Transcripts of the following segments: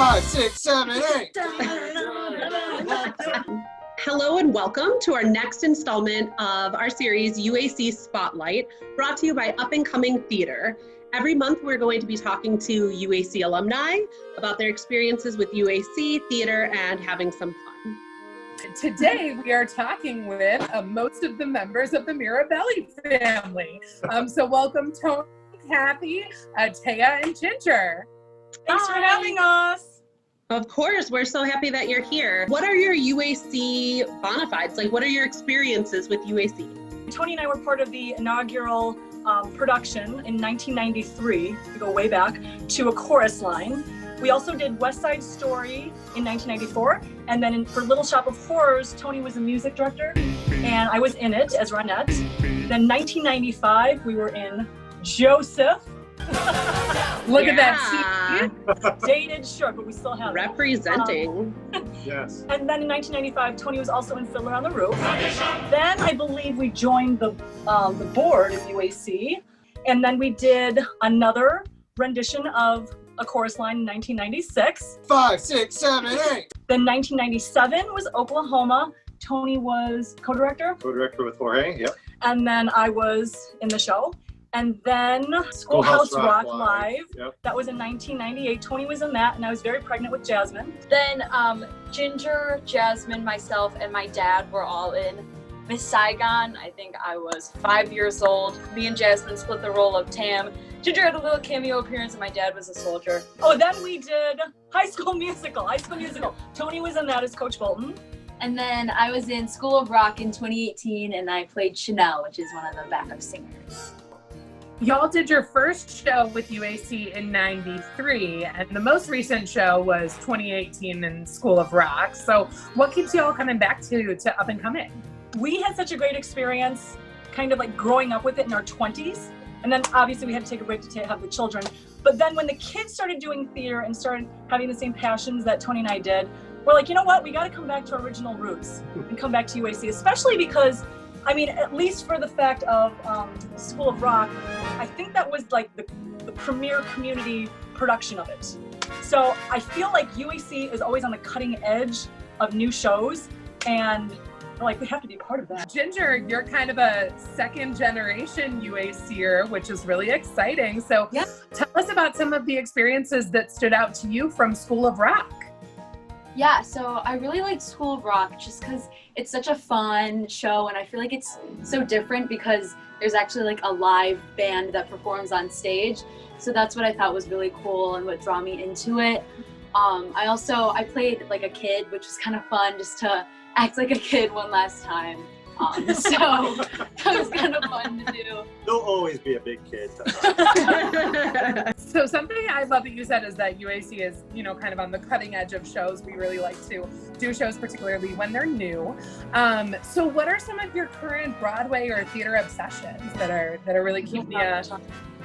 5, 6, 7, 8. Hello and welcome to our next installment of our series UAC Spotlight, brought to you by Up and Coming Theater. Every month we're going to be talking to UAC alumni about their experiences with UAC theater and having some fun. Today we are talking with most of the members of the Mirabellis family. So welcome Tony, Kathy, Taya, and Ginger. Thanks for having us. Of course, we're so happy that you're here. What are your UAC bona fides? Like, what are your experiences with UAC? Tony and I were part of the inaugural production in 1993, we go way back, to A Chorus Line. We also did West Side Story in 1994, and then for Little Shop of Horrors, Tony was the music director, and I was in it as Ronette. Then 1995, we were in Joseph. Look at that. Dated, sure, but we still have representing. Yes. And then in 1995, Tony was also in Fiddler on the Roof. Then I believe we joined the board of UAC, and then we did another rendition of A Chorus Line in 1996. 5, 6, 7, 8. Then 1997 was Oklahoma. Tony was co-director. Co-director with Jorge, yep. And then I was in the show. And then Schoolhouse Rock Live. Yep. That was in 1998. Tony was in that, and I was very pregnant with Jasmine. Then Ginger, Jasmine, myself, and my dad were all in Miss Saigon. I think I was 5 years old. Me and Jasmine split the role of Tam. Ginger had a little cameo appearance, and my dad was a soldier. Oh, then we did High School Musical. Tony was in that as Coach Bolton. And then I was in School of Rock in 2018, and I played Chanel, which is one of the backup singers. Y'all did your first show with UAC in 93, and the most recent show was 2018 in School of Rock. So what keeps y'all coming back to Up and Coming? We had such a great experience kind of like growing up with it in our 20s. And then obviously we had to take a break to have the children. But then when the kids started doing theater and started having the same passions that Tony and I did, we're like, you know what? We got to come back to our original roots and come back to UAC, especially because, I mean, at least for the fact of School of Rock, I think that was like the premier community production of it. So I feel like UAC is always on the cutting edge of new shows, and like we have to be a part of that. Ginger, you're kind of a second generation UACer, which is really exciting. So yeah. Tell us about some of the experiences that stood out to you from School of Rock. Yeah, so I really liked School of Rock just because it's such a fun show, and I feel like it's so different because there's actually like a live band that performs on stage. So that's what I thought was really cool and what drew me into it. I played like a kid, which was kind of fun just to act like a kid one last time. So that was kind of fun to do. There'll always be a big kid. So something I love that you said is that UAC is, kind of on the cutting edge of shows. We really like to do shows, particularly when they're new. So what are some of your current Broadway or theater obsessions that are really keeping you going?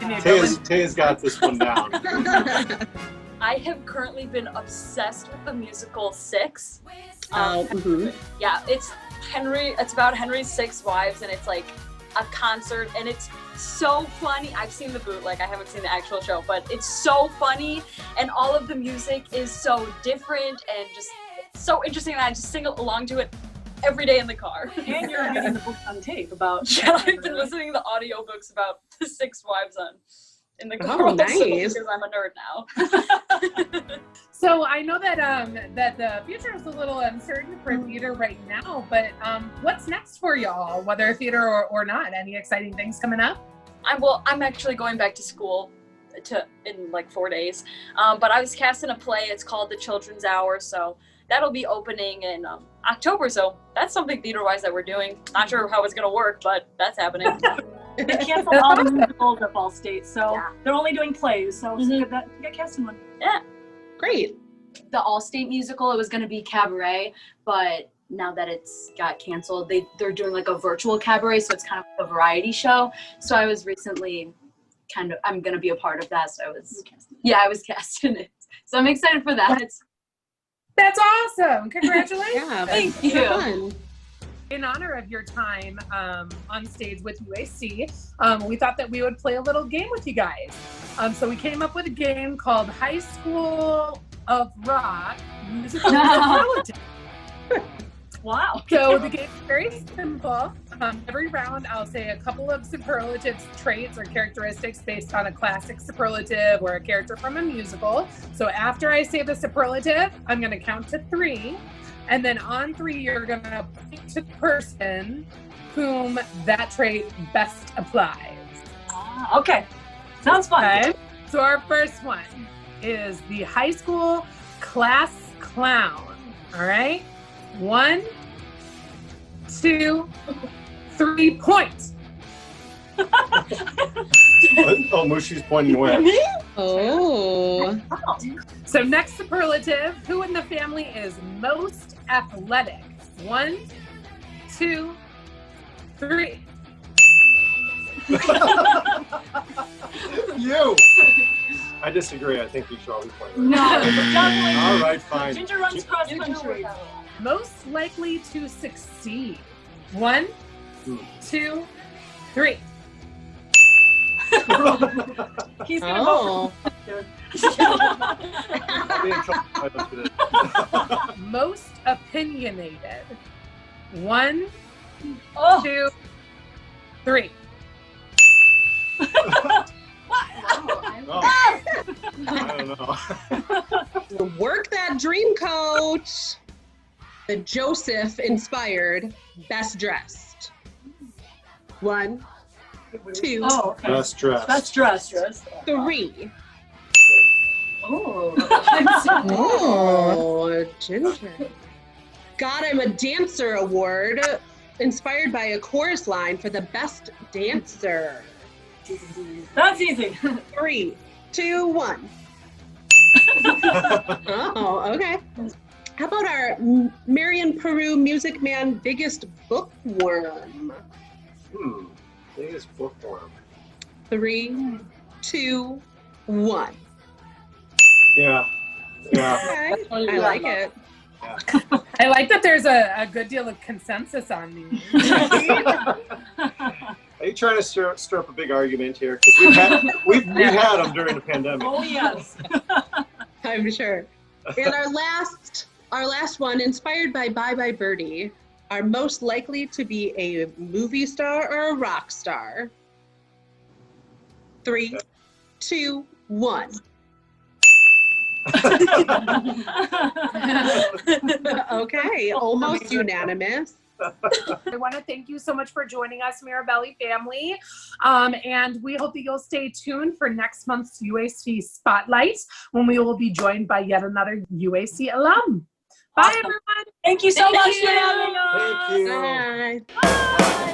Taya's got this one down. I have currently been obsessed with the musical Six. Yeah, it's about Henry's 6 wives, and it's like a concert, and it's so funny. I've seen the bootleg, I haven't seen the actual show, but it's so funny, and all of the music is so different and just so interesting, and I just sing along to it every day in the car. And you're getting the book on tape about. Yeah, I've been listening to the audiobooks about the 6 wives in the car. Oh, nice. Because I'm a nerd now. So I know that that the future is a little uncertain for theater right now, but what's next for y'all, whether theater or not? Any exciting things coming up? I'm actually going back to school in like 4 days, but I was cast in a play. It's called The Children's Hour, so that'll be opening in October. So that's something theater-wise that we're doing. Not sure how it's gonna work, but that's happening. They canceled all the musicals at Ball State, so they're only doing plays. So you get cast in one. Yeah. Great. The All-State musical, it was going to be Cabaret, but now that it's got canceled, they're doing like a virtual cabaret, so it's kind of a variety show. So I was recently I'm going to be a part of that, so I was cast in it. So I'm excited for that. That's awesome. Congratulations. Yeah, Thank you. Fun. In honor of your time on stage with UAC, we thought that we would play a little game with you guys. So we came up with a game called High School of rock musical superlative. Wow. So the game's very simple. Every round, I'll say a couple of superlatives, traits, or characteristics based on a classic superlative or a character from a musical. So after I say the superlative, I'm going to count to 3. And then on 3, you're going to point to the person whom that trait best applies. Okay. Sounds fun. Okay? So our first one is the high school class clown. All right? 1, 2, 3 points. Oh, Mushi's pointing away. Me? Oh. So next superlative, who in the family is most athletic? 1, 2, 3. You. I disagree. I think you should always point away. No, definitely. All right, fine. Ginger runs cross country. Most likely to succeed. 1, 2, 3. He's gonna vote Oh. I'll be in trouble if I don't do this. Most opinionated. 1, Oh. 2, 3. Oh, I don't know. Work that dream, coach. The Joseph inspired best dressed. 1, 2, Oh, okay. Best dressed. That's dressed. 3. Oh. Oh, Ginger. God, I'm a Dancer award inspired by a chorus line for the best dancer. That's easy. 3, 2, 1. Oh, okay. How about our Marion Peru Music Man biggest bookworm? Biggest bookworm. 3, 2, 1. Yeah. Okay, I like it. I like that there's a good deal of consensus on these. Are you trying to stir up a big argument here? Because we've had them during the pandemic. Oh yes. I'm sure. And our last one, inspired by Bye Bye Birdie, are most likely to be a movie star or a rock star. 3, 2, 1. Okay, almost unanimous. I want to thank you so much for joining us, Mirabelli family. And we hope that you'll stay tuned for next month's UAC Spotlight, when we will be joined by yet another UAC alum. Bye, Awesome. everyone. Thank you so Thank much you. for having us. Thank you. Bye. Bye.